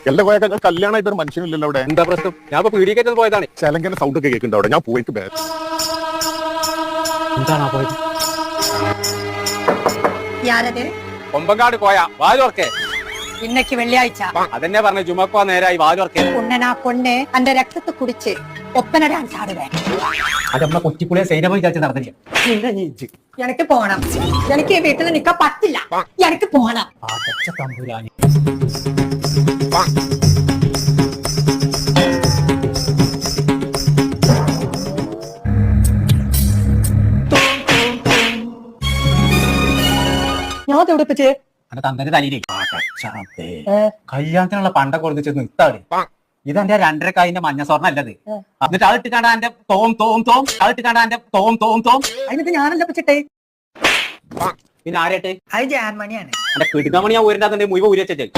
എല്ലാം പോയ കല്യാണമായിട്ട് ഒരു മനുഷ്യനില്ലല്ലോ അവിടെ. എന്താ പ്രശ്നം? ഞാൻ ഇപ്പൊ പീഡിക്കേറ്റത് പോയതാണ്. ചെലങ്കന്റെ സൗണ്ട് ഒക്കെ കേൾക്കുന്നുണ്ട് അവിടെ. ഞാൻ പോയിട്ട് എന്താണ് പോയത്? யாரது? കൊമ്പങ്കാട് പോയാ വാലുവർക്കെ. இன்னைக்கு வெள்ளியாഴ്ച. അതെന്നെ പറഞ്ഞ ജുമക്കോ നേരായി വാലുവർക്കെ. உன்னை நான் கொன்னு அந்த ரத்தத்தை குடிச்சு ஒப்பனை டான்ஸ் ஆடுவேன். അത് നമ്മളെ കൊച്ചിപ്പുളിയെ സൈനമ വിചാരിച്ച് നടന്നില്ല. எனக்கு போகണം. எனக்கு ഈ വീട്ടിൽ നിൽക്കാൻ പറ്റില്ല. എനിക്ക് പോകണം. തമ്പുരാനി ഞാൻ തുടിപ്പിച്ച് അന്റെ തന്തന്റെ തലയിലേ കല്യാണത്തിനുള്ള പണ്ടൊക്കെ കൊടുത്ത് നിർത്താട്. ഇതെന്റെ 2.5 കായിന്റെ മഞ്ഞ സ്വർണ്ണം അല്ലത്. എന്നിട്ട് അത് ഇട്ട് കാണാൻ എന്റെ തോം തോം തോം അത് ഇട്ട് കാണാൻ എന്റെ തോം തോം തോം. അതിനകത്ത് ഞാനല്ല പച്ചിട്ടേ. പിന്നെ ആരേട്ട്? അത് ജാൻമണിയാണ്. എന്റെ കിടുക്കമണി ഞാൻ ഊരിന്റെ മുഴുവൻ ഊരി വെച്ചേ.